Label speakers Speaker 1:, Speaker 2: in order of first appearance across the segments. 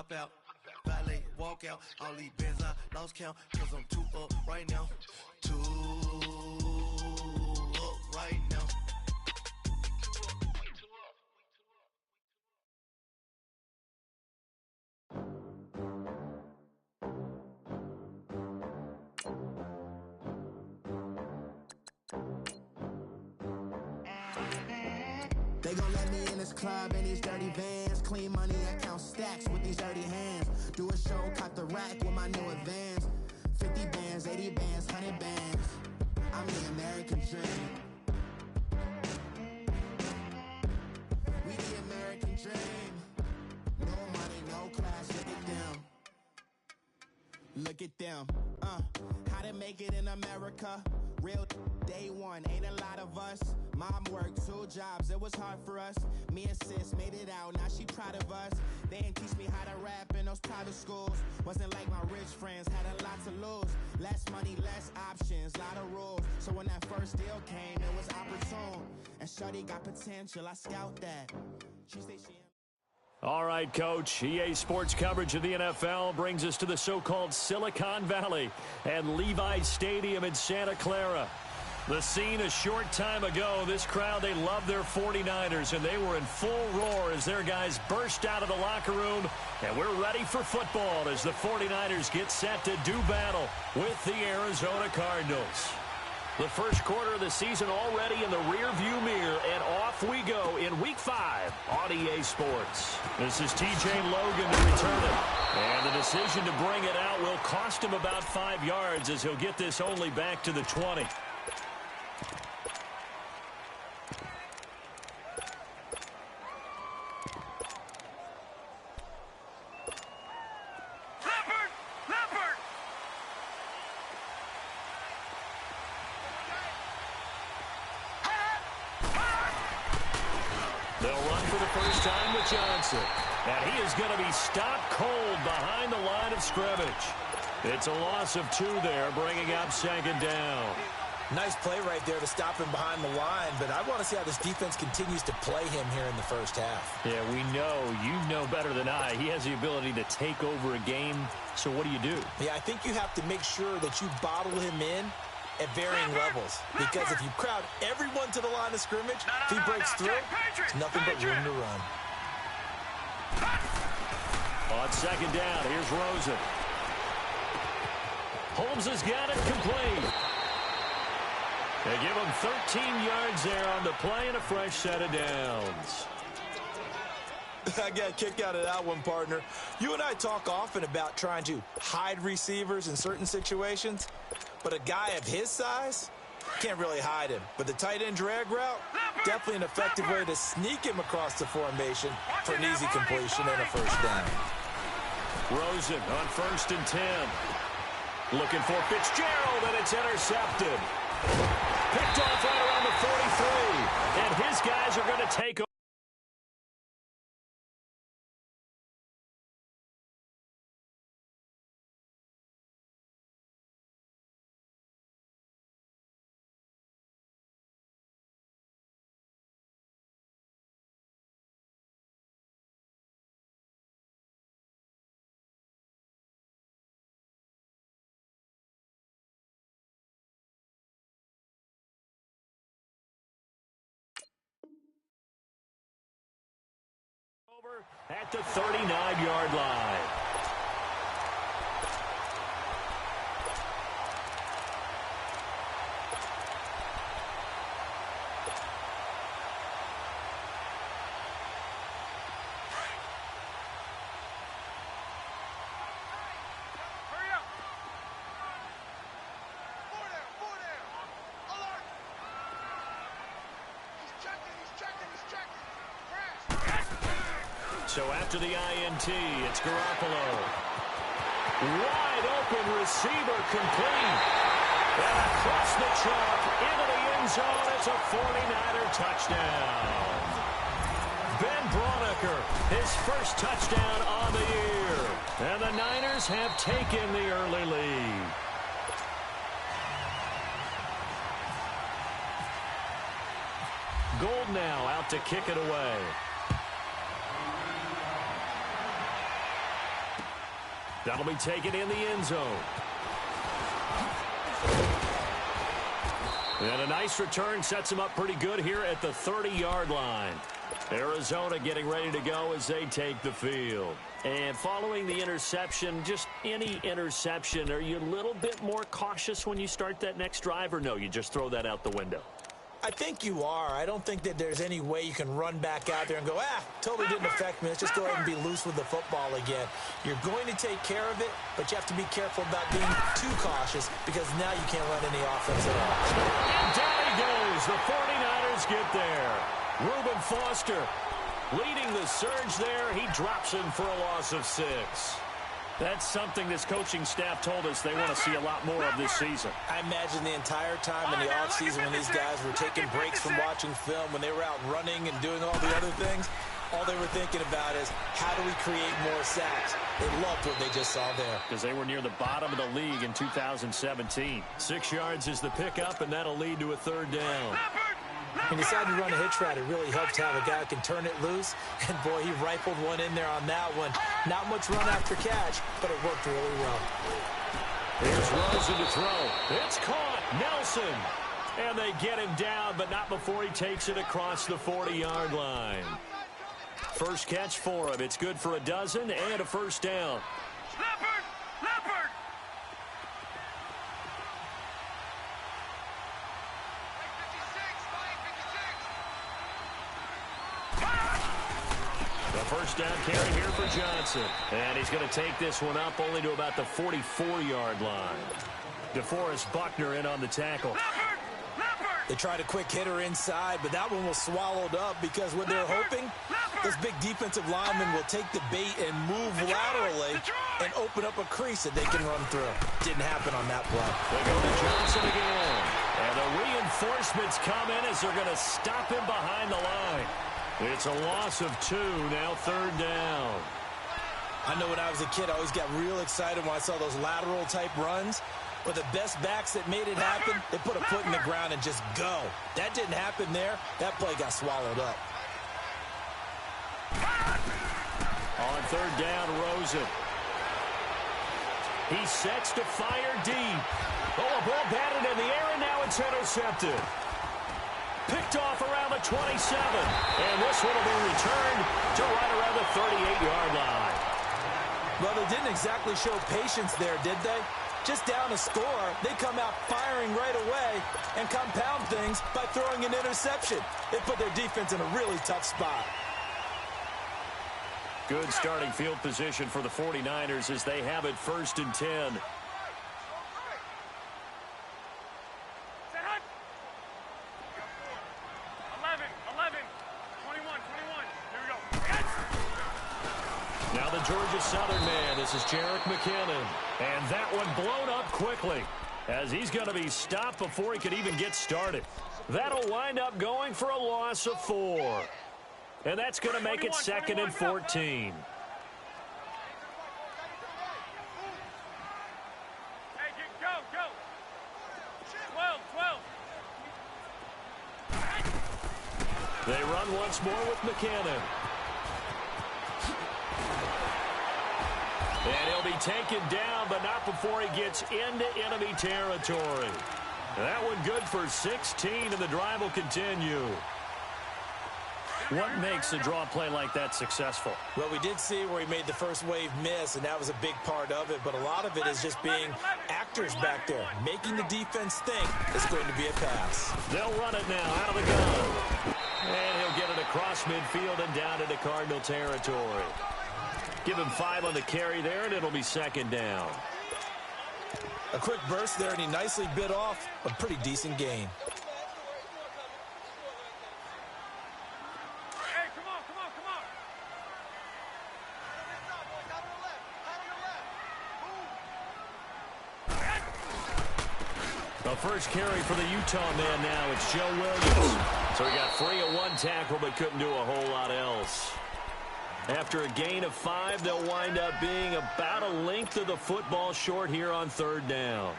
Speaker 1: hop out, valet, walk out. All these bands I lost count, cause I'm too up right now. Too up right now.
Speaker 2: They gon' let me in this club in these dirty vans. Clean money, I count stacks with these dirty hands. Do a show, cop the rack with my new advance. 50 bands, 80 bands, 100 bands. I'm the American dream. We the American dream. No money, no class, look at them. Look at them. How to make it in America? Real day one, ain't a lot of us. Mom worked 2 jobs, it was hard for us. Me and sis made it out, now she proud of us. They ain't teach me how to rap in those private schools. Wasn't like my rich friends, had a lot to lose. Less money, less options, lot of rules. So when that first deal came, it was opportune. And shorty got potential, I scout that. She say she...
Speaker 3: All right, Coach. EA Sports coverage of the NFL brings us to the so-called Silicon Valley and Levi's Stadium in Santa Clara. The scene a short time ago, this crowd, they love their 49ers, and they were in full roar as their guys burst out of the locker room. And we're ready for football as the 49ers get set to do battle with the Arizona Cardinals. The first quarter of the season already in the rearview mirror, and off we go in Week 5 on EA Sports. This is TJ Logan to return it. And the decision to bring it out will cost him about 5 yards as he'll get this only back to the 20. They'll run for the first time with Johnson. And he is going to be stopped cold behind the line of scrimmage. It's a loss of 2 there, bringing up second down.
Speaker 4: Nice play right there to stop him behind the line, but I want to see how this defense continues to play him here in the first half.
Speaker 3: Yeah, we know. You know better than I. He has the ability to take over a game, so what do you do?
Speaker 4: Yeah, I think you have to make sure that you bottle him in at varying levels, because if you crowd everyone to the line of scrimmage, if he breaks through, it's nothing but room to run.
Speaker 3: On second down, here's Rosen. Holmes has got it complete. They give him 13 yards there on the play and a fresh set of downs.
Speaker 4: I got a kick out of that one, partner. You and I talk often about trying to hide receivers in certain situations, but a guy of his size can't really hide him. But the tight end drag route, definitely an effective way to sneak him across the formation for an easy completion and a first down.
Speaker 3: Rosen on 1st and 10. Looking for Fitzgerald, and it's intercepted. Picked off right around the 43, and his guys are going to take over. At the 39-yard line. So after the INT, it's Garoppolo. Wide open receiver complete. And across the chalk into the end zone. It's a 49er touchdown. Ben Braunecker, his first touchdown on the year. And the Niners have taken the early lead. Gold now out to kick it away. That'll be taken in the end zone. And a nice return sets him up pretty good here at the 30-yard line. Arizona getting ready to go as they take the field. And following the interception, just any interception, are you a little bit more cautious when you start that next drive, or no, you just throw that out the window?
Speaker 4: I think you are. I don't think that there's any way you can run back out there and go, totally didn't affect me. Let's just go ahead and be loose with the football again. You're going to take care of it, but you have to be careful about being too cautious because now you can't run any offense at all.
Speaker 3: And down he goes. The 49ers get there. Reuben Foster leading the surge there. He drops him for a loss of 6. That's something this coaching staff told us they want to see a lot more of this season.
Speaker 4: I imagine the entire time in the offseason when these guys were taking breaks from watching film, when they were out running and doing all the other things, all they were thinking about is how do we create more sacks? They loved what they just saw there.
Speaker 3: Because they were near the bottom of the league in 2017. 6 yards is the pickup, and that'll lead to a 3rd down.
Speaker 4: When he decided to run a hitch route, it really helps to have a guy who can turn it loose. And, boy, he rifled one in there on that one. Not much run after catch, but it worked really well.
Speaker 3: Here's Rosen to throw. It's caught. Nelson. And they get him down, but not before he takes it across the 40-yard line. First catch for him. It's good for a dozen and a 1st down.
Speaker 5: Leopard! Leopard!
Speaker 3: The 1st down carry here for Johnson. And he's going to take this one up only to about the 44-yard line. DeForest Buckner in on the tackle.
Speaker 5: Leopard! Leopard!
Speaker 4: They tried a quick hitter inside, but that one was swallowed up because what they're hoping, this big defensive lineman will take the bait and move laterally and open up a crease that they can run through. Didn't happen on that play.
Speaker 3: They go to Johnson again. And the reinforcements come in as they're going to stop him behind the line. It's a loss of 2, now 3rd down.
Speaker 4: I know when I was a kid, I always got real excited when I saw those lateral-type runs. But the best backs that made it happen, they put a foot in the ground and just go. That didn't happen there. That play got swallowed up.
Speaker 3: On 3rd down, Rosen. He sets to fire deep. Oh, a ball batted in the air, and now it's intercepted. Picked off around the 27. And this one will be returned to right around the 38-yard line.
Speaker 4: Well, they didn't exactly show patience there, did they? Just down a score, they come out firing right away and compound things by throwing an interception. They put their defense in a really tough spot.
Speaker 3: Good starting field position for the 49ers as they have it 1st and 10. Now the Georgia Southern man, this is Jerick McKinnon. And that one blown up quickly as he's going to be stopped before he could even get started. That'll wind up going for a loss of 4. And that's going to make it 2nd and 14.
Speaker 5: Go. 12.
Speaker 3: They run once more with McKinnon. And he'll be taken down, but not before he gets into enemy territory. That one good for 16, and the drive will continue. What makes a draw play like that successful?
Speaker 4: Well, we did see where he made the first wave miss, and that was a big part of it. But a lot of it is just being actors back there, making the defense think it's going to be a pass.
Speaker 3: They'll run it now out of the gun. And he'll get it across midfield and down into Cardinal territory. Give him 5 on the carry there, and it'll be 2nd down.
Speaker 4: A quick burst there, and he nicely bit off a pretty decent gain.
Speaker 5: Hey, come on.
Speaker 3: The first carry for the Utah man now, it's Joe Williams. So he got free of 1 tackle, but couldn't do a whole lot else. After a gain of 5, they'll wind up being about a length of the football short here on 3rd down.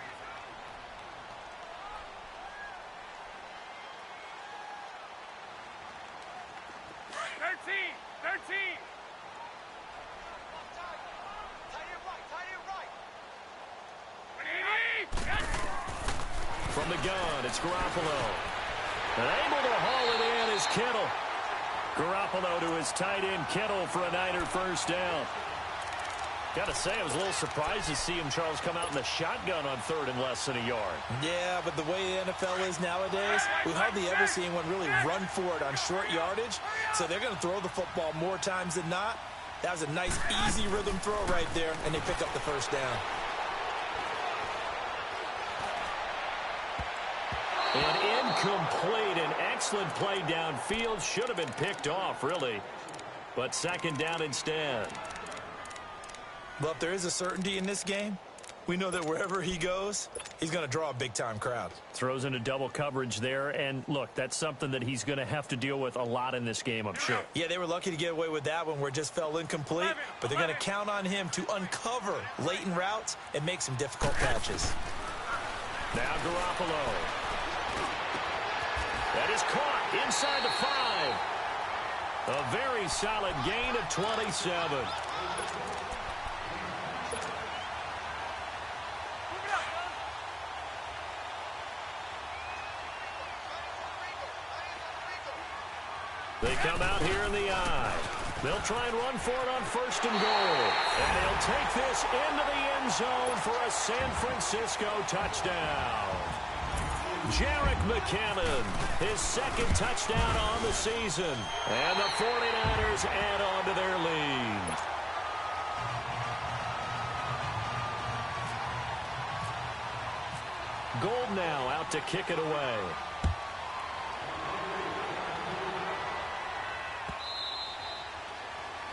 Speaker 3: from the gun, it's Garoppolo. And able to haul it in is Kittle. Garoppolo to his tight end Kittle for a Niner first down. Got to say, I was a little surprised to see him, Charles, come out in the shotgun on third and less than a yard.
Speaker 4: Yeah, but the way the NFL is nowadays, we hardly ever see anyone really run for it on short yardage. So they're going to throw the football more times than not. That was a nice, easy rhythm throw right there, and they pick up the first down.
Speaker 3: An incomplete, an excellent play downfield. Should have been picked off, really. But second down instead.
Speaker 4: Well, if there is a certainty in this game, we know that wherever he goes, he's going to draw a big-time crowd.
Speaker 3: Throws into double coverage there, and look, that's something that he's going to have to deal with a lot in this game, I'm sure.
Speaker 4: Yeah, they were lucky to get away with that one where it just fell incomplete, but they're going to count on him to uncover latent routes and make some difficult catches.
Speaker 3: Now Garoppolo. That is caught inside the 5. A very solid gain of 27. They come out here in the eye. They'll try and run for it on first and goal. And they'll take this into the end zone for a San Francisco touchdown. Jerick McKinnon, his second touchdown on the season. And the 49ers add on to their lead. Gold now out to kick it away.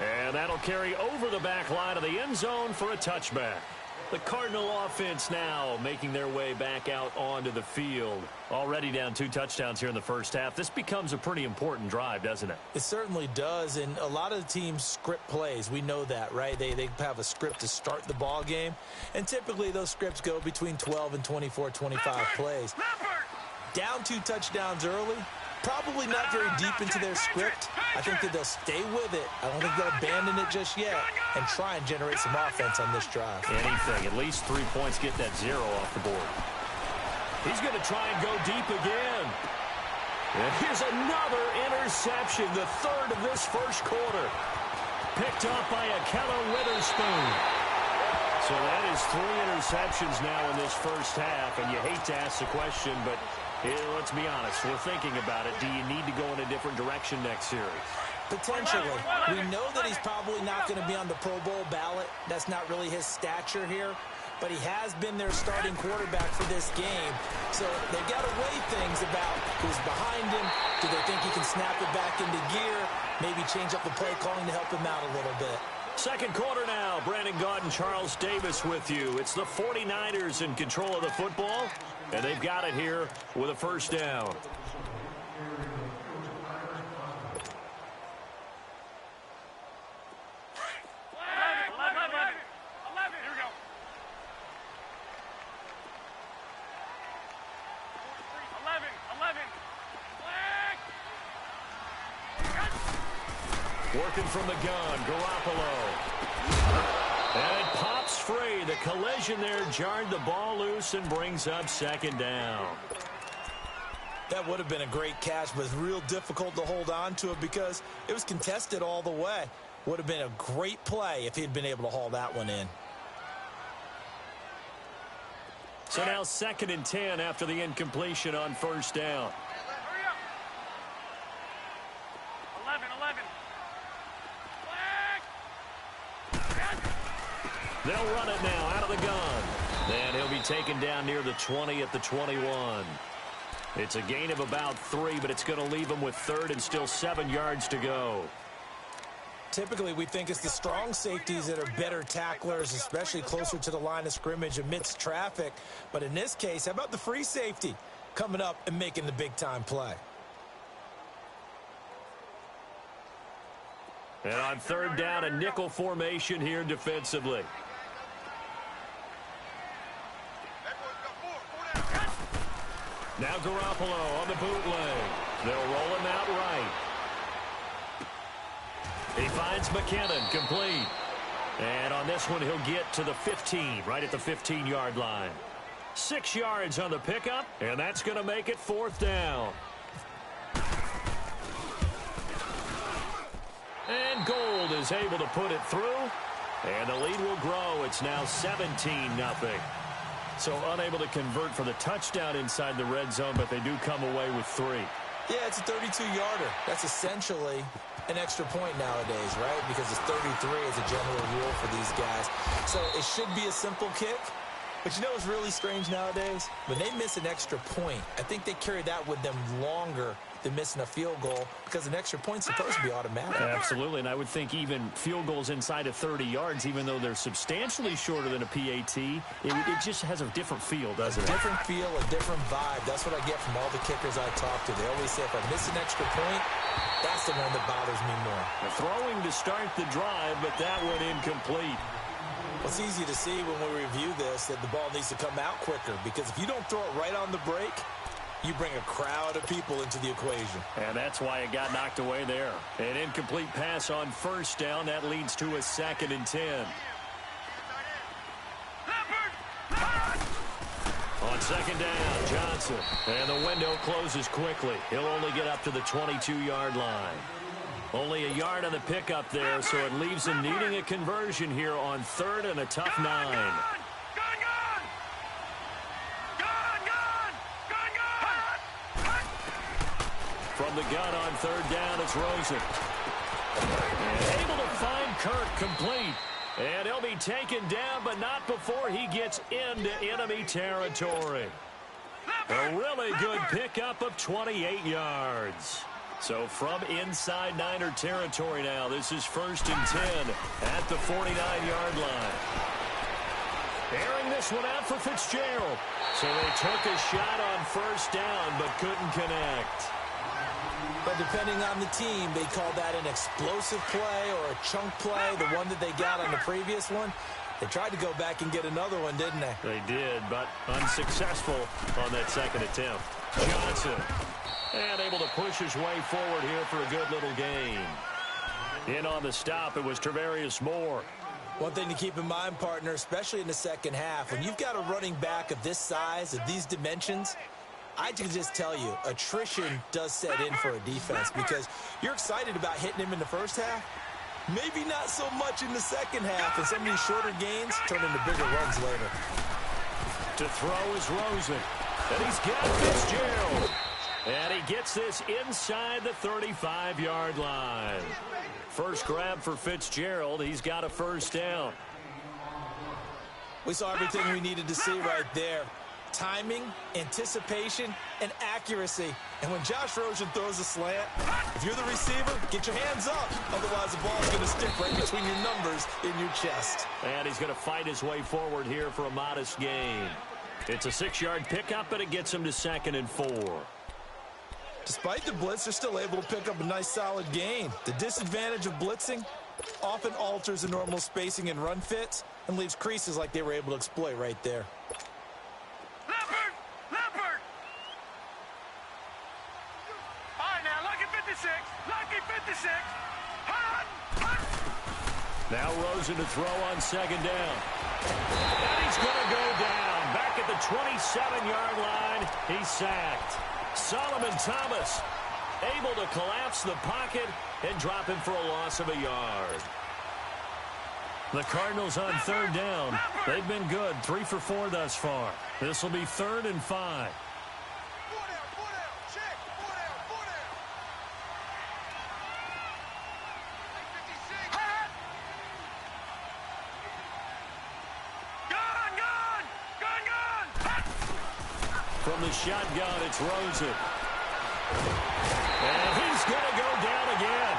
Speaker 3: And that'll carry over the back line of the end zone for a touchback. The Cardinal offense now making their way back out onto the field. Already down 2 touchdowns here in the first half. This becomes a pretty important drive, doesn't it?
Speaker 4: It certainly does, and a lot of the teams script plays. We know that, right? They have a script to start the ball game, and typically those scripts go between 12 and 24, 25 plays. Down 2 touchdowns early, probably not very deep into their script. I think that they'll stay with it. I don't think they'll abandon it just yet and try and generate some offense on this drive.
Speaker 3: Anything. At least 3 points, get that 0 off the board. He's going to try and go deep again. And here's another interception, the third of this first quarter. Picked up by Akello Witherspoon. So that is 3 interceptions now in this first half, and you hate to ask the question, but let's be honest, we're thinking about it. Do you need to go in a different direction next series?
Speaker 4: Potentially. We know that he's probably not going to be on the Pro Bowl ballot. That's not really his stature here. But he has been their starting quarterback for this game. So they've got to weigh things about who's behind him. Do they think he can snap it back into gear? Maybe change up the play calling to help him out a little bit.
Speaker 3: Second quarter now. Brandon Gaud and Charles Davis with you. It's the 49ers in control of the football, and they've got it here with a first down. Working from the gun, Garoppolo. And it pops free. The collision there jarred the ball loose and brings up second down.
Speaker 4: That would have been a great catch, but it's real difficult to hold on to it because it was contested all the way. Would have been a great play if he'd been able to haul that one in.
Speaker 3: So now 2nd and 10 after the incompletion on first down. They'll run it now out of the gun. And he'll be taken down near the 20 at the 21. It's a gain of about 3, but it's going to leave him with 3rd and still 7 yards to go.
Speaker 4: Typically, we think it's the strong safeties that are better tacklers, especially closer to the line of scrimmage amidst traffic. But in this case, how about the free safety coming up and making the big-time play?
Speaker 3: And on 3rd down, a nickel formation here defensively. Now Garoppolo on the bootleg. They'll roll him out right. He finds McKinnon, complete. And on this one, he'll get to the 15, right at the 15-yard line. 6 yards on the pickup, and that's going to make it 4th down. And Gold is able to put it through, and the lead will grow. It's now 17-0. So unable to convert for the touchdown inside the red zone, but they do come away with 3.
Speaker 4: Yeah, it's a 32-yarder. That's essentially an extra point nowadays, right? Because it's 33 as a general rule for these guys. So it should be a simple kick. But you know what's really strange nowadays? When they miss an extra point, I think they carry that with them longer than missing a field goal because an extra point's supposed to be automatic.
Speaker 3: Absolutely, and I would think even field goals inside of 30 yards, even though they're substantially shorter than a PAT, it just has a different feel, doesn't it?
Speaker 4: A different feel, a different vibe. That's what I get from all the kickers I talk to. They always say if I miss an extra point, that's the one that bothers me more.
Speaker 3: Throwing to start the drive, but that went incomplete.
Speaker 4: Well, it's easy to see when we review this that the ball needs to come out quicker because if you don't throw it right on the break, you bring a crowd of people into the equation.
Speaker 3: And that's why it got knocked away there. An incomplete pass on 1st down. That leads to a 2nd and 10. On 2nd down, Johnson. And the window closes quickly. He'll only get up to the 22-yard line. Only a yard on the pickup there, so it leaves him needing a conversion here on 3rd and a tough 9. From the gun on 3rd down, it's Rosen. And able to find Kirk complete. And he'll be taken down, but not before he gets into enemy territory. A really good pickup of 28 yards. So from inside Niner territory now, this is 1st and 10 at the 49-yard line. Airing this one out for Fitzgerald. So they took a shot on 1st down, but couldn't connect.
Speaker 4: But depending on the team, they call that an explosive play or a chunk play, the one that they got on the previous one. They tried to go back and get another one, didn't they?
Speaker 3: They did, but unsuccessful on that 2nd attempt. Johnson, and able to push his way forward here for a good little gain. In on the stop, it was Travarius Moore.
Speaker 4: One thing to keep in mind, partner, especially in the second half, when you've got a running back of this size, of these dimensions, I can just tell you, attrition does set in for a defense because you're excited about hitting him in the first half. Maybe not so much in the second half, and some of these shorter gains turn into bigger runs later.
Speaker 3: To throw is Rosen, and he's got Fitzgerald. And he gets this inside the 35-yard line. First grab for Fitzgerald. He's got a 1st down.
Speaker 4: We saw everything we needed to see right there. Timing, anticipation, and accuracy. And when Josh Rosen throws a slant, if you're the receiver, get your hands up. Otherwise, the ball's going to stick right between your numbers in your chest.
Speaker 3: And he's going to fight his way forward here for a modest gain. It's a 6-yard pickup, but it gets him to 2nd and 4.
Speaker 4: Despite the blitz, they're still able to pick up a nice, solid gain. The disadvantage of blitzing often alters the normal spacing and run fits and leaves creases like they were able to exploit right there.
Speaker 5: Leopard! All right, now, lucky 56. Lucky 56. Hot!
Speaker 3: Now Rosen to throw on 2nd down. And he's going to go down. Back at the 27-yard line, he's sacked. Solomon Thomas able to collapse the pocket and drop him for a loss of a yard. The Cardinals on 3rd down. They've been good, 3 for 4 thus far. This will be 3rd and 5. From the shotgun, it's Rosen. And he's going to go down again.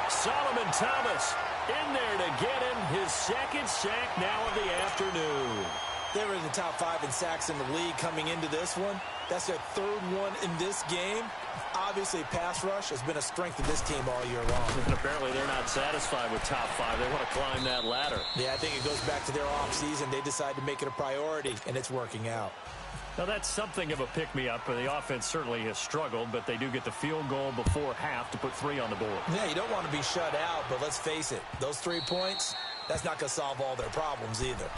Speaker 3: Solomon Thomas in there to get him his 2nd sack now of the afternoon.
Speaker 4: They were in the top 5 in sacks in the league coming into this one. That's their 3rd one in this game. Obviously, pass rush has been a strength of this team all year long.
Speaker 3: And apparently they're not satisfied with top 5. They want to climb that ladder.
Speaker 4: Yeah, I think it goes back to their offseason. They decided to make it a priority, and it's working out.
Speaker 3: Now, that's something of a pick-me-up. The offense certainly has struggled, but they do get the field goal before half to put 3 on the board.
Speaker 4: Yeah, you don't want to be shut out, but let's face it. Those 3 points, that's not going to solve all their problems either.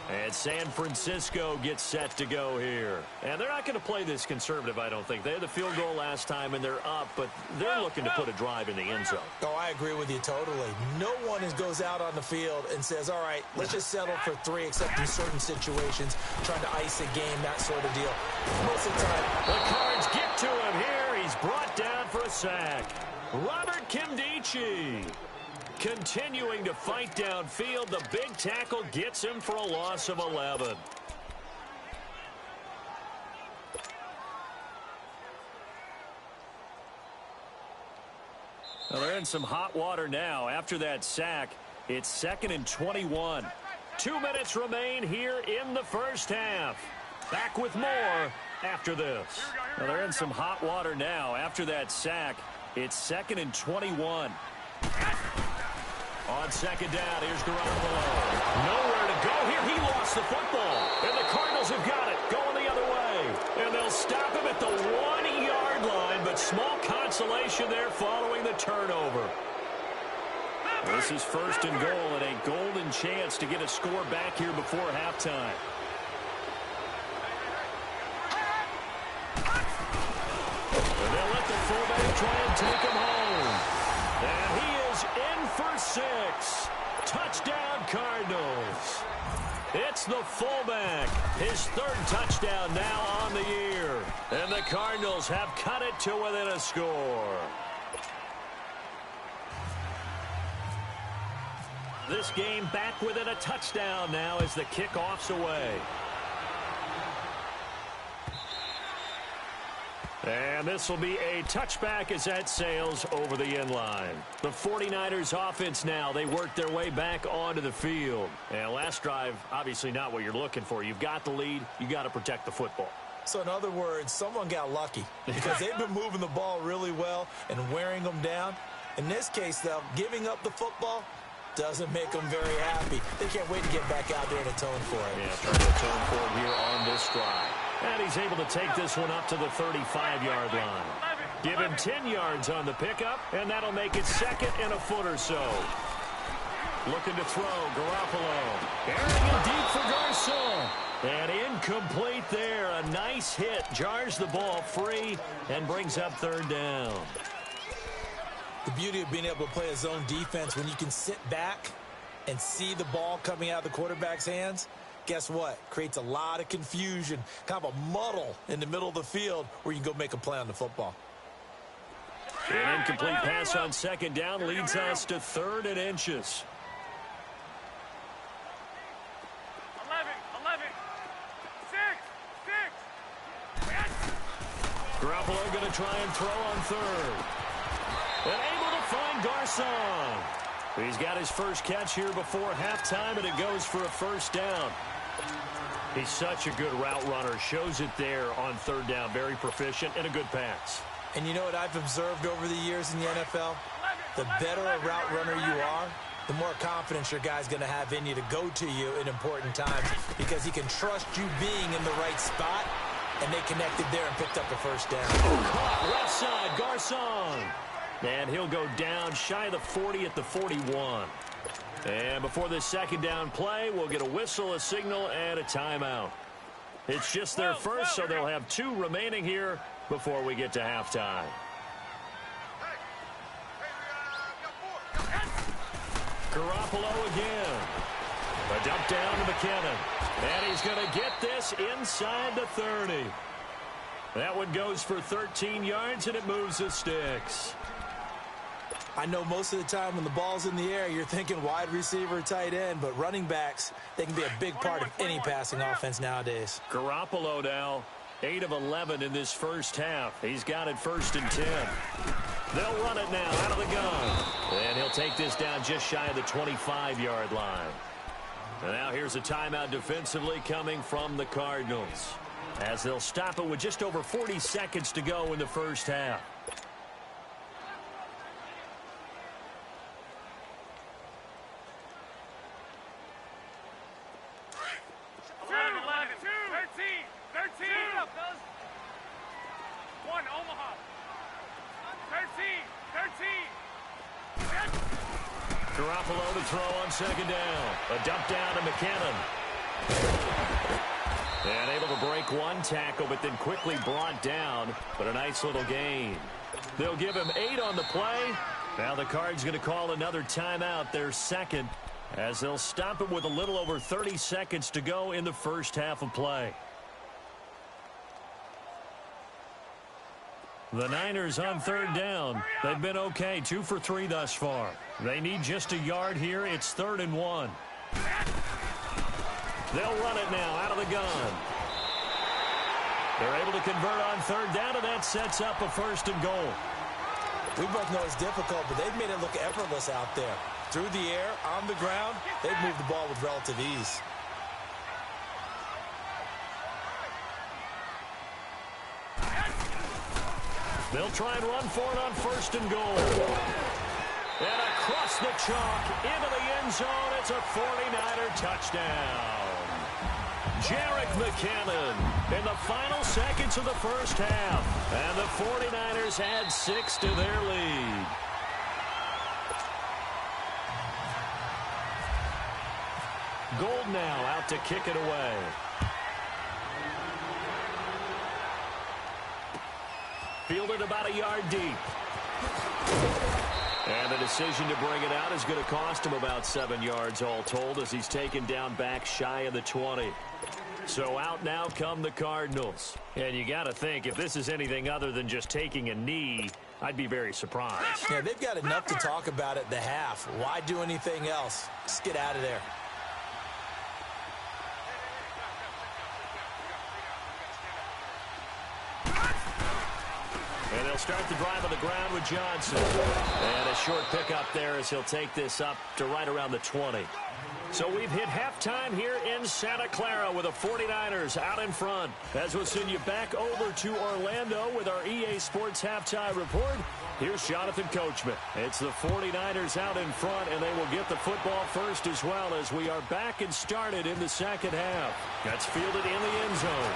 Speaker 3: And San Francisco gets set to go here. And they're not going to play this conservative, I don't think. They had the field goal last time, and they're up, but they're looking to put a drive in the end zone.
Speaker 4: Oh, I agree with you totally. No one goes out on the field and says, all right, let's just settle for 3, except in certain situations, trying to ice a game, that sort of deal. Most of the time.
Speaker 3: The Cards get to him here. He's brought down for a sack. Robert Kimdichie continuing to fight downfield. The big tackle gets him for a loss of 11. Well, they're in some hot water now. After that sack, it's 2nd and 21. 2 minutes remain here in the first half. Back with more after this. Well, they're in some hot water now. After that sack, it's 2nd and 21. On second down, here's Garoppolo. Nowhere to go here. He lost the football. And the Cardinals have got it. Going the other way. And they'll stop him at the 1-yard line, but small consolation there following the turnover. This is 1st and goal and a golden chance to get a score back here before halftime. And they'll let the fullback try and take him home. And he is in for 6. Touchdown, Cardinals. It's the fullback. His 3rd touchdown now on the year. And the Cardinals have cut it to within a score. This game back within a touchdown now as the kickoff's away. And this will be a touchback as that sails over the end line. The 49ers offense now, they work their way back onto the field. And last drive, obviously not what you're looking for. You've got the lead. You got to protect the football.
Speaker 4: So in other words, someone got lucky because they've been moving the ball really well and wearing them down. In this case, though, giving up the football doesn't make them very happy. They can't wait to get back out there and atone for it.
Speaker 3: Yeah, trying to atone for it here on this drive. And he's able to take this one up to the 35-yard line. Give him 10 yards on the pickup, and that'll make it 2nd and a foot or so. Looking to throw, Garoppolo. Airing it deep for Garcon. And incomplete there. A nice hit. Jars the ball free and brings up 3rd down.
Speaker 4: The beauty of being able to play a zone defense when you can sit back and see the ball coming out of the quarterback's hands, guess what? Creates a lot of confusion, kind of a muddle in the middle of the field where you can go make a play on the football.
Speaker 3: An incomplete pass on 2nd down leads us to 3rd and inches.
Speaker 5: 11, 6.
Speaker 3: Garoppolo going to try and throw on 3rd. And able to find Garcon. He's got his first catch here before halftime, and it goes for a 1st down. He's such a good route runner. Shows it there on 3rd down. Very proficient and a good pass.
Speaker 4: And you know what I've observed over the years in the NFL? The better a route runner you are, the more confidence your guy's going to have in you to go to you in important times because he can trust you being in the right spot, and they connected there and picked up the 1st down.
Speaker 3: Caught left side, Garcon. And he'll go down shy of the 40 at the 41. And before this 2nd down play, we'll get a whistle, a signal, and a timeout. It's just their first, so they'll have 2 remaining here before we get to halftime. Garoppolo again. A dump down to McKinnon. And he's going to get this inside the 30. That one goes for 13 yards, and it moves the sticks.
Speaker 4: I know most of the time when the ball's in the air, you're thinking wide receiver, tight end, but running backs, they can be a big part of any passing offense nowadays.
Speaker 3: Garoppolo now, 8 of 11 in this first half. He's got it 1st and 10. They'll run it now out of the gun. And he'll take this down just shy of the 25-yard line. And now here's a timeout defensively coming from the Cardinals, as they'll stop it with just over 40 seconds to go in the first half. 2nd down. A dump down to McKinnon. And able to break one tackle, but then quickly brought down. But a nice little gain. They'll give him 8 on the play. Now the Cards going to call another timeout, their second, as they'll stop it with a little over 30 seconds to go in the first half of play. The Niners on third down. They've been okay, 2 for 3 thus far. They need just a yard here. It's 3rd and 1. They'll run it now out of the gun. They're able to convert on third down, and that sets up a 1st and goal.
Speaker 4: We both know it's difficult, but they've made it look effortless out there. Through the air, on the ground, they've moved the ball with relative ease.
Speaker 3: They'll try and run for it on 1st and goal. And across the chalk, into the end zone, it's a 49er touchdown. Jerick McKinnon in the final seconds of the first half. And the 49ers add 6 to their lead. Gold now out to kick it away. Fielded about a yard deep. And the decision to bring it out is going to cost him about 7 yards all told, as he's taken down back shy of the 20. So out now come the Cardinals. And you got to think, if this is anything other than just taking a knee, I'd be very surprised.
Speaker 4: Yeah, they've got enough to talk about at the half. Why do anything else? Just get out of there.
Speaker 3: And they'll start the drive on the ground with Johnson. And a short pickup there as he'll take this up to right around the 20. So we've hit halftime here in Santa Clara with the 49ers out in front. As we'll send you back over to Orlando with our EA Sports Halftime Report. Here's Jonathan Coachman. It's the 49ers out in front, and they will get the football first as well, as we are back and started in the second half. That's fielded in the end zone.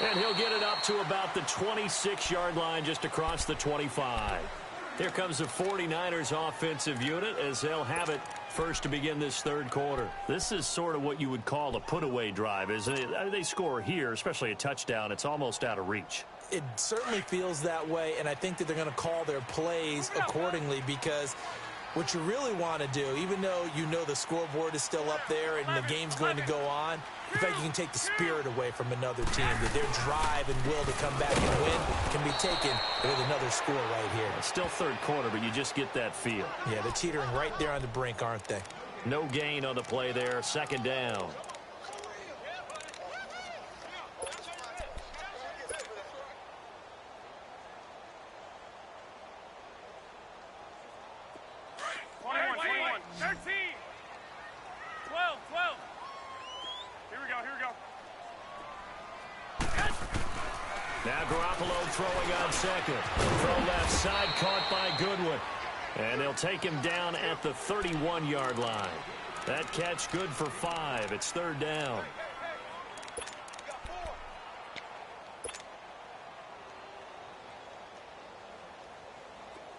Speaker 3: And he'll get it up to about the 26-yard line, just across the 25. Here comes the 49ers offensive unit as they'll have it first to begin this third quarter. This is sort of what you would call a put-away drive, isn't it? They score here, especially a touchdown. It's almost out of reach.
Speaker 4: It certainly feels that way, and I think that they're going to call their plays accordingly, because what you really want to do, even though you know the scoreboard is still up there and the game's going to go on, in fact, you can take the spirit away from another team, that their drive and will to come back and win can be taken with another score right here.
Speaker 3: It's still third quarter, but you just get that feel.
Speaker 4: Yeah, they're teetering right there on the brink, aren't they?
Speaker 3: No gain on the play there. 2nd down. Throwing on second. Throw left side, caught by Goodwin. And they'll take him down at the 31-yard line. That catch good for 5. It's 3rd down.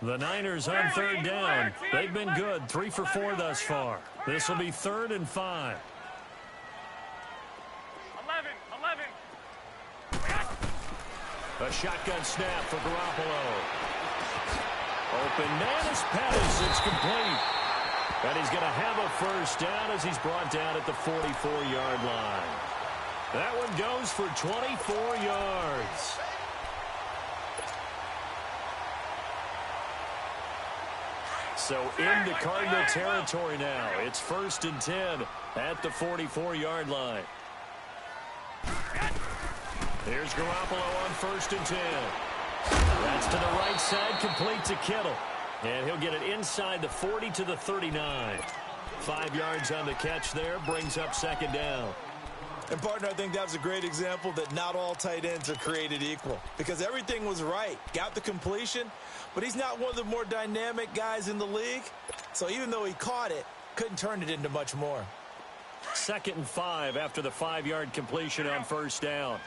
Speaker 3: The Niners on 3rd down. They've been good, 3 for 4 thus far. This will be 3rd and 5. A shotgun snap for Garoppolo. Open man is Pettis. It's complete. And he's going to have a first down as he's brought down at the 44-yard line. That one goes for 24 yards. So into Cardinal territory now. It's 1st and 10 at the 44-yard line. Here's Garoppolo on 1st and 10. That's to the right side, complete to Kittle. And he'll get it inside the 40 to the 39. 5 yards on the catch there, brings up 2nd down.
Speaker 4: And, partner, I think that was a great example that not all tight ends are created equal, because everything was right. Got the completion, but he's not one of the more dynamic guys in the league. So even though he caught it, couldn't turn it into much more.
Speaker 3: 2nd and 5 after the 5-yard completion on 1st down.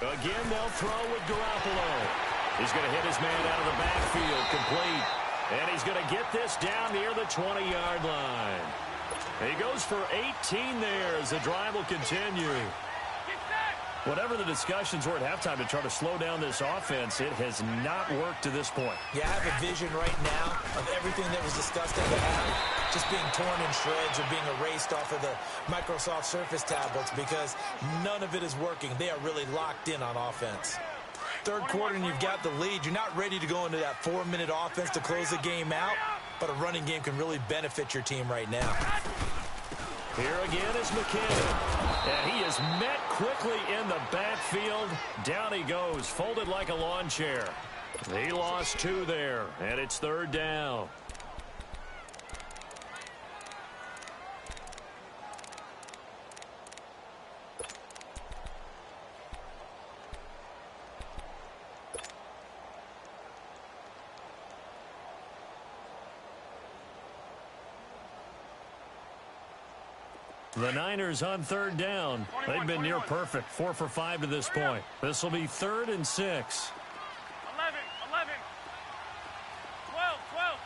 Speaker 3: Again, they'll throw with Garoppolo. He's going to hit his man out of the backfield, complete. And he's going to get this down near the 20-yard line. He goes for 18 there as the drive will continue. Whatever the discussions were at halftime to try to slow down this offense, it has not worked to this point.
Speaker 4: Yeah, I have a vision right now of everything that was discussed at the half just being torn in shreds or being erased off of the Microsoft Surface tablets because none of it is working. They are really locked in on offense. Third quarter and you've got the lead. You're not ready to go into that 4-minute offense to close the game out, but a running game can really benefit your team right now.
Speaker 3: Here again is McKinnon. And he is met quickly in the backfield. Down he goes, folded like a lawn chair. He lost 2 there, and it's third down. The Niners on third down. They've been near perfect. 4 for 5 to this point. This will be 3rd and 6.
Speaker 5: 11, 12.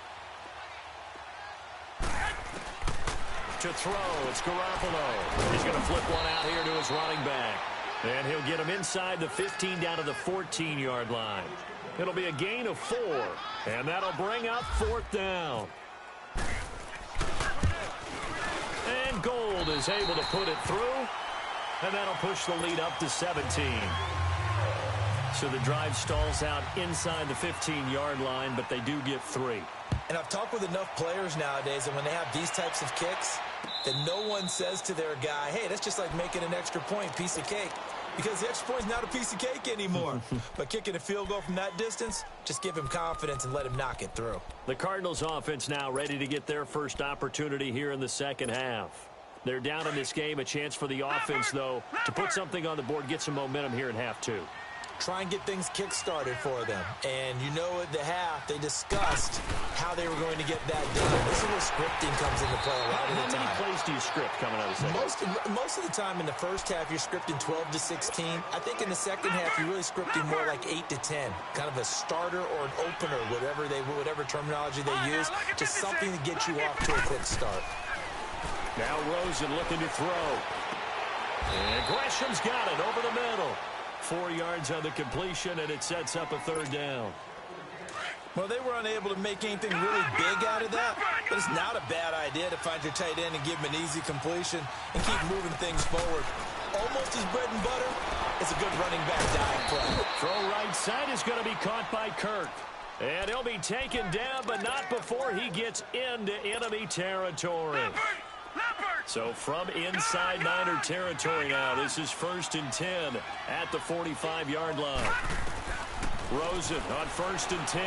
Speaker 3: To throw, it's Garoppolo. He's going to flip one out here to his running back. And he'll get him inside the 15 down to the 14-yard line. It'll be a gain of 4. And that'll bring up 4th down. And Gold is able to put it through, and that'll push the lead up to 17. So the drive stalls out inside the 15-yard line, but they do get 3.
Speaker 4: And I've talked with enough players nowadays that when they have these types of kicks, that no one says to their guy, hey, that's just like making an extra point, piece of cake. Because the extra point's not a piece of cake anymore. But kicking a field goal from that distance, just give him confidence and let him knock it through.
Speaker 3: The Cardinals offense now ready to get their first opportunity here in the second half. They're down in this game. A chance for the offense, though, to put something on the board, get some momentum here in half 2.
Speaker 4: Try and get things kick-started for them. And you know at the half, they discussed how they were going to get that done. This is where scripting comes into play a lot of the time.
Speaker 3: How many plays do you script coming out of the second?
Speaker 4: Most of the time in the first half, you're scripting 12 to 16. I think in the second half, you're really scripting more like 8 to 10. Kind of a starter or an opener, whatever terminology they use. Just something to get you off to a quick start.
Speaker 3: Now Rosen looking to throw. And Gresham's got it over the middle. 4 yards on the completion, and it sets up a 3rd down.
Speaker 4: Well, they were unable to make anything really big out of that, but it's not a bad idea to find your tight end and give him an easy completion and keep moving things forward. Almost his bread and butter. It's a good running back dive play. Throw
Speaker 3: right side is going to be caught by Kirk. And he'll be taken down, but not before he gets into enemy territory. So from inside Niner territory now, this is 1st and 10 at the 45-yard line. Rosen on 1st and 10.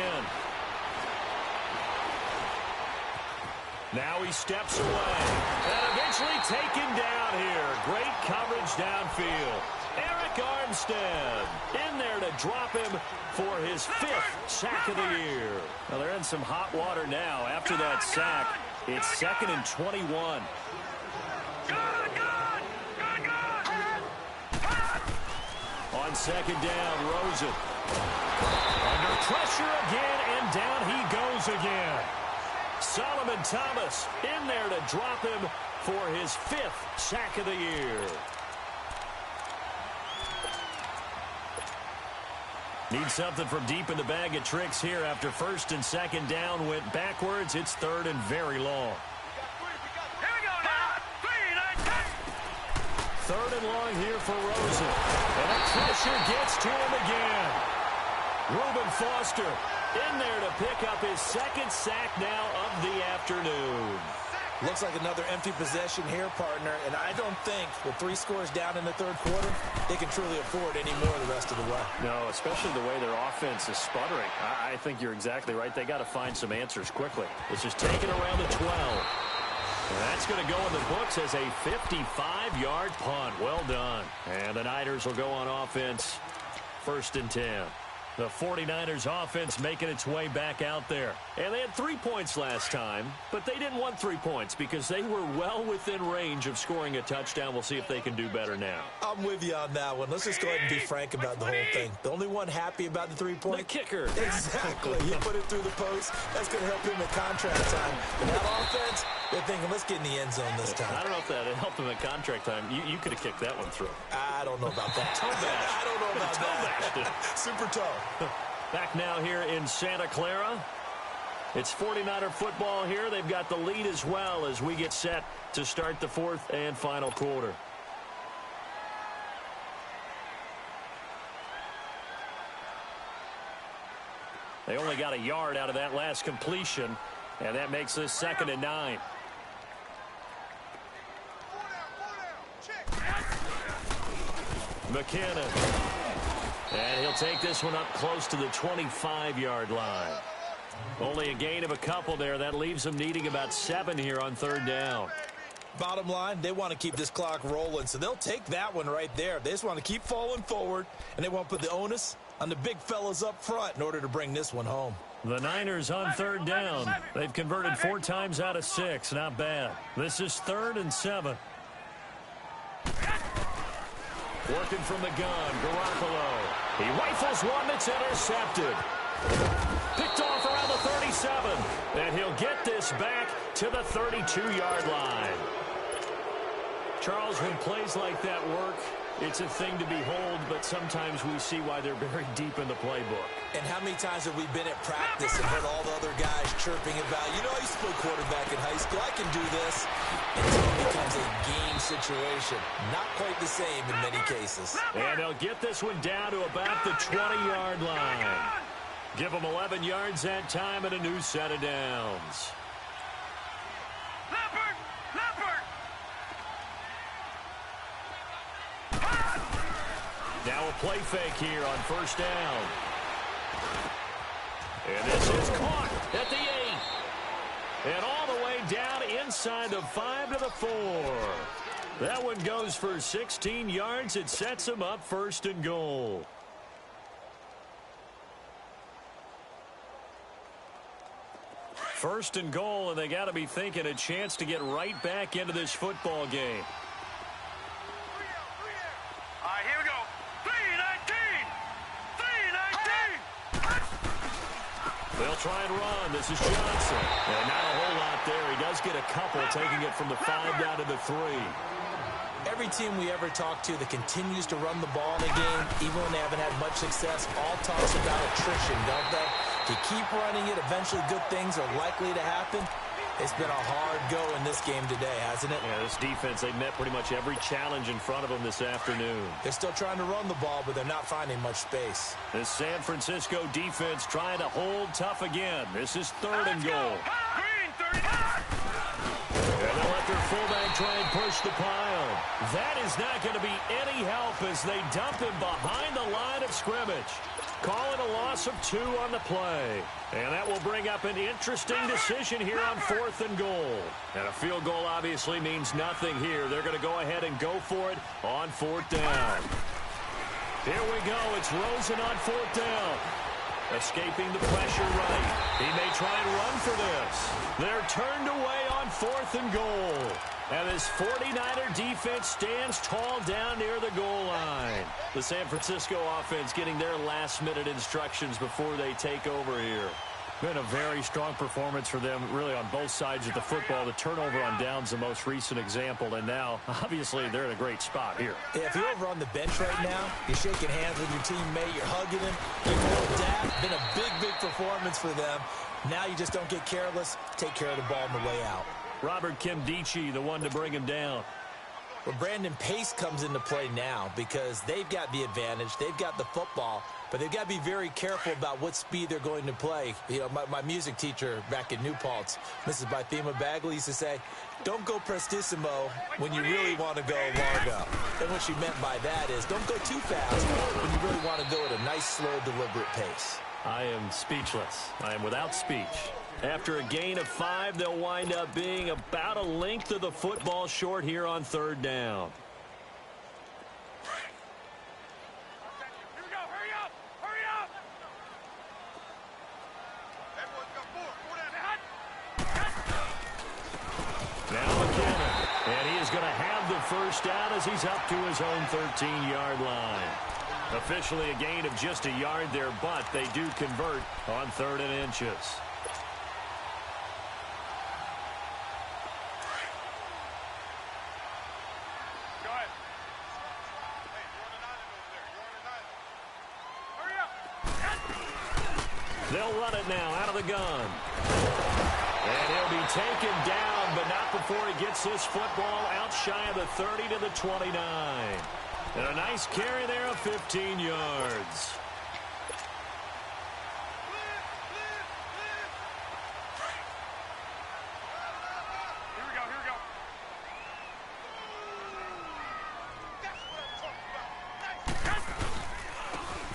Speaker 3: Now he steps away and eventually taken down here. Great coverage downfield. Eric Armstead in there to drop him for his 5th sack of the year. Well, they're in some hot water now. After that sack, it's 2nd and 21. On 2nd down, Rosen. Under pressure again, and down he goes again. Solomon Thomas in there to drop him for his 5th sack of the year. Need something from deep in the bag of tricks here after 1st and 2nd down went backwards. It's 3rd and very long. 3rd and long here for Rosen. And the pressure gets to him again. Reuben Foster in there to pick up his 2nd sack now of the afternoon.
Speaker 4: Looks like another empty possession here, partner. And I don't think with 3 scores down in the 3rd quarter, they can truly afford any more the rest of the way.
Speaker 3: No, especially the way their offense is sputtering. I think you're exactly right. They got to find some answers quickly. This is taken around the 12. And that's going to go in the books as a 55-yard punt. Well done. And the Niners will go on offense 1st and 10. The 49ers offense making its way back out there. And they had 3 points last time, but they didn't want 3 points because they were well within range of scoring a touchdown. We'll see if they can do better now.
Speaker 4: I'm with you on that one. Let's just go ahead and be frank about the whole thing. The only one happy about the 3-point?
Speaker 3: The kicker.
Speaker 4: Exactly. He put it through the post. That's going to help him at contract time. And that offense, they're thinking, let's get in the end zone this time.
Speaker 3: I don't know if that helped him at contract time. You could have kicked that one through.
Speaker 4: I don't know about that.
Speaker 3: Toe bash.
Speaker 4: I don't know about that. Super toe.
Speaker 3: Back now here in Santa Clara. It's 49er football here. They've got the lead as well as we get set to start the fourth and final quarter. They only got a yard out of that last completion, and that makes this 2nd and 9. McKinnon. And he'll take this one up close to the 25-yard line. Only a gain of a couple there. That leaves them needing about 7 here on 3rd down.
Speaker 4: Bottom line, they want to keep this clock rolling, so they'll take that one right there. They just want to keep falling forward, and they want to put the onus on the big fellas up front in order to bring this one home.
Speaker 3: The Niners on 3rd down. They've converted 4 times out of 6. Not bad. This is 3rd and 7. Working from the gun, Garoppolo. He rifles one that's intercepted. Picked off around the 37. And he'll get this back to the 32-yard line. Charles, when plays like that work, it's a thing to behold, but sometimes we see why they're very deep in the playbook.
Speaker 4: And how many times have we been at practice and heard all the other guys chirping about, you know, I used to play quarterback in high school, I can do this, until it becomes a game situation. Not quite the same in many cases.
Speaker 3: And they'll get this one down to about the 20-yard line. Give them 11 yards that time and a new set of downs. Now a play fake here on 1st down. And this is caught at the 8. And all the way down inside the 5 to the 4. That one goes for 16 yards. It sets them up 1st and goal. First and goal, and they got to be thinking a chance to get right back into this football game.
Speaker 5: All right, here we go. 3-19.
Speaker 3: They'll try and run. This is Johnson. And not a whole lot there. He does get a couple, taking it from the 5 down to the 3.
Speaker 4: Every team we ever talk to that continues to run the ball in a game, even when they haven't had much success, all talks about attrition, don't they? To keep running it, eventually good things are likely to happen. It's been a hard go in this game today, hasn't it?
Speaker 3: Yeah, this defense, they met pretty much every challenge in front of them this afternoon.
Speaker 4: They're still trying to run the ball, but they're not finding much space.
Speaker 3: This San Francisco defense trying to hold tough again. This is 3rd and goal. And they'll let their fullback try and push the pile. That is not going to be any help as they dump him behind the line of scrimmage. Call it a loss of 2 on the play. And that will bring up an interesting decision here on 4th and goal. And a field goal obviously means nothing here. They're going to go ahead and go for it on 4th down. Here we go. It's Rosen on 4th down. Escaping the pressure right. He may try and run for this. They're turned away on 4th and goal. And this 49er defense stands tall down near the goal line. The San Francisco offense getting their last-minute instructions before they take over here. Been a very strong performance for them, really, on both sides of the football. The turnover on downs, the most recent example, and now, obviously, they're in a great spot here.
Speaker 4: Yeah, if you're over on the bench right now, you're shaking hands with your teammate, you're hugging him, giving him a little dab. Been a big, big performance for them. Now you just don't get careless. Take care of the ball on the way out.
Speaker 3: Robert Kimdichie, the one to bring him down.
Speaker 4: Well, Brandon, pace comes into play now because they've got the advantage. They've got the football, but they've got to be very careful about what speed they're going to play. You know, my music teacher back in New Paltz, Mrs. Bythema Bagley, used to say, don't go prestissimo when you really want to go largo. And what she meant by that is don't go too fast when you really want to go at a nice, slow, deliberate pace.
Speaker 3: I am speechless. I am without speech. After a gain of 5, they'll wind up being about a length of the football short here on 3rd down.
Speaker 5: Here we go. Hurry up. Hurry up.
Speaker 3: first down as he's up to his own 13-yard line. Officially a gain of just a yard there, but they do convert on 3rd and inches. They'll run it now out of the gun. And he'll be taken down, but not before he gets this football out shy of the 30 to the 29. And a nice carry there of 15 yards.
Speaker 5: Here we go.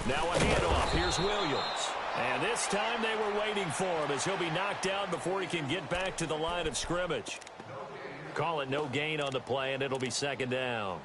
Speaker 3: Now a handoff. Here's Williams. And this time they were waiting for him as he'll be knocked down before he can get back to the line of scrimmage. Call it no gain on the play, and it'll be 2nd down.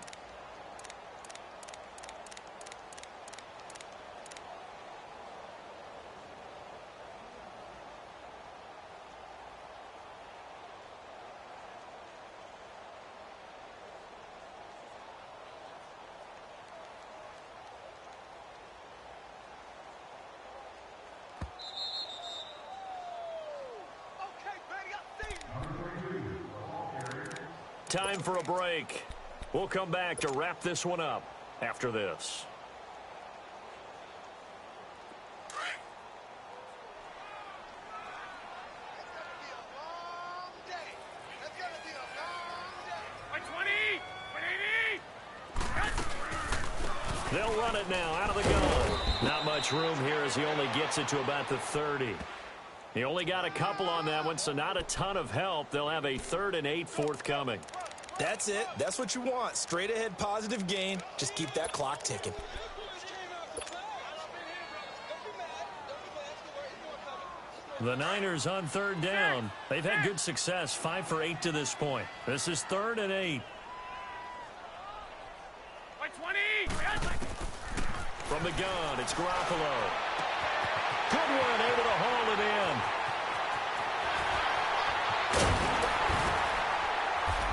Speaker 3: Time for a break. We'll come back to wrap this one up after this. They'll run it now out of the gun. Not much room here as he only gets it to about the 30. He only got a couple on that one, so not a ton of help. They'll have a 3rd and 8 forthcoming.
Speaker 4: That's it. That's what you want. Straight ahead positive gain. Just keep that clock ticking.
Speaker 3: The Niners on 3rd down. They've had good success, 5 for 8 to this point. This is 3rd and 8. From the gun, it's Garoppolo. Good one, able to haul it in.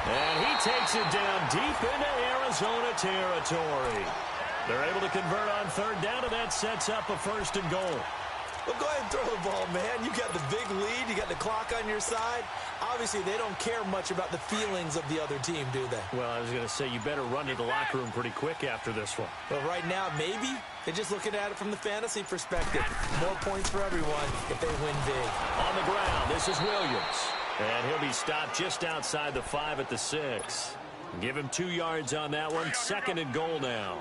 Speaker 3: And he takes it down deep into Arizona territory. They're able to convert on 3rd down, and that sets up a 1st and goal.
Speaker 4: Well, go ahead and throw the ball, man. You got the big lead. You got the clock on your side. Obviously, they don't care much about the feelings of the other team, do they?
Speaker 3: Well, I was going to say, you better run to the locker room pretty quick after this one.
Speaker 4: Well, right now, maybe. They're just looking at it from the fantasy perspective. More points for everyone if they win big.
Speaker 3: On the ground, this is Williams. And he'll be stopped just outside the 5 at the 6. Give him 2 yards on that one. 2nd and goal now.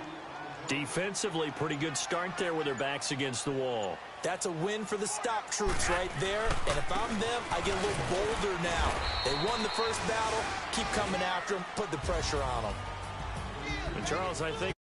Speaker 3: Defensively, pretty good start there with their backs against the wall.
Speaker 4: That's a win for the stop troops right there. And if I'm them, I get a little bolder now. They won the first battle. Keep coming after them. Put the pressure on them.
Speaker 3: And Charles, I think